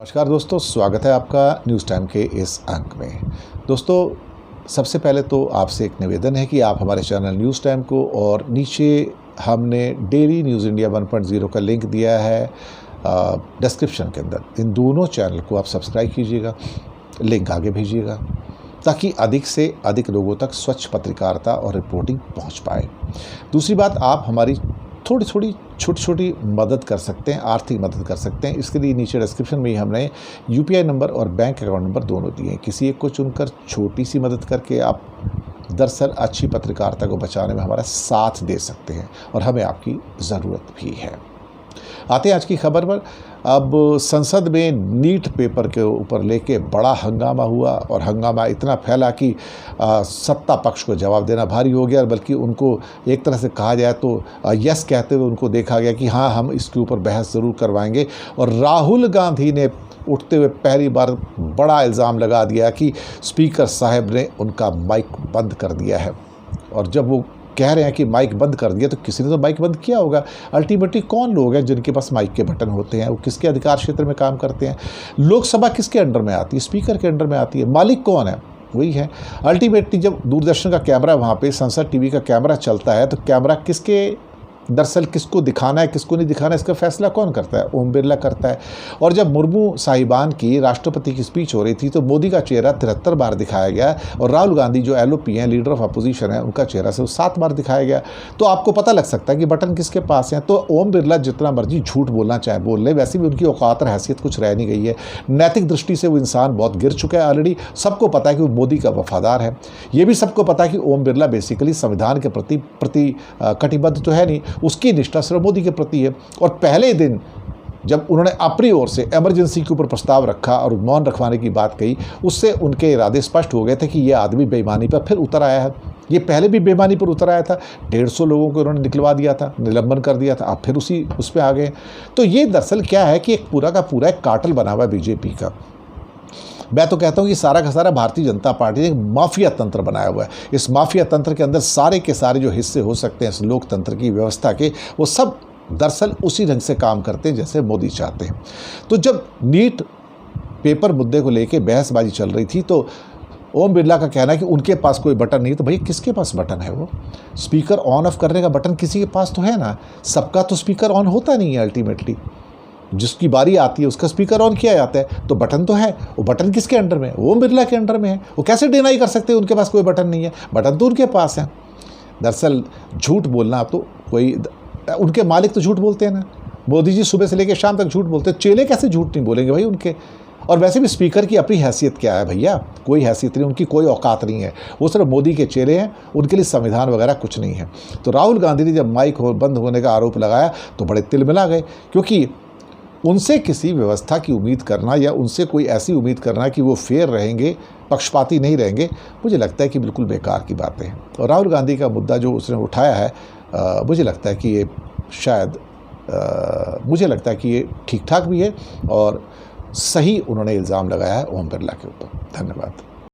नमस्कार दोस्तों, स्वागत है आपका न्यूज़ टाइम के इस अंक में। दोस्तों, सबसे पहले तो आपसे एक निवेदन है कि आप हमारे चैनल न्यूज़ टाइम को और नीचे हमने डेली न्यूज़ इंडिया 1.0 का लिंक दिया है डिस्क्रिप्शन के अंदर। इन दोनों चैनल को आप सब्सक्राइब कीजिएगा, लिंक आगे भेजिएगा ताकि अधिक से अधिक लोगों तक स्वच्छ पत्रकारिता और रिपोर्टिंग पहुंच पाए। दूसरी बात, आप हमारी छोटी छोटी मदद कर सकते हैं, आर्थिक मदद कर सकते हैं। इसके लिए नीचे डिस्क्रिप्शन में ही हमने यूपीआई नंबर और बैंक अकाउंट नंबर दोनों दिए हैं। किसी एक को चुनकर छोटी सी मदद करके आप दरअसल अच्छी पत्रकारिता को बचाने में हमारा साथ दे सकते हैं और हमें आपकी ज़रूरत भी है। आते हैं आज की खबर पर। अब संसद में नीट पेपर के ऊपर लेके बड़ा हंगामा हुआ और हंगामा इतना फैला कि सत्ता पक्ष को जवाब देना भारी हो गया, बल्कि उनको एक तरह से कहा जाए तो यस कहते हुए उनको देखा गया कि हाँ, हम इसके ऊपर बहस ज़रूर करवाएंगे। और राहुल गांधी ने उठते हुए पहली बार बड़ा इल्ज़ाम लगा दिया कि स्पीकर साहब ने उनका माइक बंद कर दिया है। और जब वो कह रहे हैं कि माइक बंद कर दिया, तो किसी ने तो माइक बंद किया होगा। अल्टीमेटली कौन लोग हैं जिनके पास माइक के बटन होते हैं? वो किसके अधिकार क्षेत्र में काम करते हैं? लोकसभा किसके अंडर में आती है? स्पीकर के अंडर में आती है। मालिक कौन है? वही है। अल्टीमेटली जब दूरदर्शन का कैमरा वहाँ पे संसद टीवी का कैमरा चलता है, तो कैमरा दरअसल किसको दिखाना है, किसको नहीं दिखाना है, इसका फैसला कौन करता है? ओम बिरला करता है। और जब मुर्मू साहिबान की राष्ट्रपति की स्पीच हो रही थी, तो मोदी का चेहरा 73 बार दिखाया गया और राहुल गांधी जो एलओपी हैं, लीडर ऑफ अपोजिशन है, उनका चेहरा से 7 बार दिखाया गया। तो आपको पता लग सकता है कि बटन किसके पास है। तो ओम बिरला जितना मर्जी झूठ बोलना चाहे बोल ले, वैसे भी उनकी औकात और हैसियत कुछ रह नहीं गई है। नैतिक दृष्टि से वो इंसान बहुत गिर चुका है ऑलरेडी। सबको पता है कि वो मोदी का वफादार है। ये भी सबको पता है कि ओम बिरला बेसिकली संविधान के प्रति कटिबद्ध तो है नहीं, उसकी निष्ठा सिर्फ मोदी के प्रति है। और पहले दिन जब उन्होंने अपनी ओर से इमरजेंसी के ऊपर प्रस्ताव रखा और मौन रखवाने की बात कही, उससे उनके इरादे स्पष्ट हो गए थे कि ये आदमी बेईमानी पर फिर उतर आया है। ये पहले भी बेईमानी पर उतर आया था। 150 लोगों को उन्होंने निकलवा दिया था, निलंबन कर दिया था। अब फिर उस पर आ गए। तो ये दरअसल क्या है कि एक पूरा का पूरा एक कार्टेल बना हुआ है बीजेपी का। मैं तो कहता हूँ कि सारा का सारा भारतीय जनता पार्टी ने एक माफिया तंत्र बनाया हुआ है। इस माफिया तंत्र के अंदर सारे के सारे जो हिस्से हो सकते हैं इस लोकतंत्र की व्यवस्था के, वो सब दरअसल उसी ढंग से काम करते हैं जैसे मोदी चाहते हैं। तो जब नीट पेपर मुद्दे को लेके बहसबाजी चल रही थी, तो ओम बिरला का कहना है कि उनके पास कोई बटन नहीं। तो भाई किसके पास बटन है? वो स्पीकर ऑन ऑफ करने का बटन किसी के पास तो है ना। सबका तो स्पीकर ऑन होता नहीं है। अल्टीमेटली जिसकी बारी आती है उसका स्पीकर ऑन किया जाता है। तो बटन तो है। वो बटन किसके अंडर में है? ओम बिरला के अंडर में है। वो कैसे डिनाई कर सकते हैं उनके पास कोई बटन नहीं है? बटन तो उनके पास है। दरअसल झूठ बोलना तो उनके मालिक तो झूठ बोलते हैं ना। मोदी जी सुबह से लेकर शाम तक झूठ बोलते हैं। चेले कैसे झूठ नहीं बोलेंगे भाई उनके? और वैसे भी स्पीकर की अपनी हैसियत क्या है भैया? कोई हैसियत नहीं, उनकी कोई औकात नहीं है। वो सिर्फ मोदी के चेले हैं, उनके लिए संविधान वगैरह कुछ नहीं है। तो राहुल गांधी ने जब माइक बंद होने का आरोप लगाया तो बड़े तिलमिला गए, क्योंकि उनसे किसी व्यवस्था की उम्मीद करना या उनसे कोई ऐसी उम्मीद करना कि वो फेयर रहेंगे, पक्षपाती नहीं रहेंगे, मुझे लगता है कि बिल्कुल बेकार की बातें हैं। और राहुल गांधी का मुद्दा जो उसने उठाया है, मुझे लगता है कि ये शायद मुझे लगता है कि ये ठीक ठाक भी है और सही उन्होंने इल्ज़ाम लगाया है ओम बिरला के ऊपर। धन्यवाद।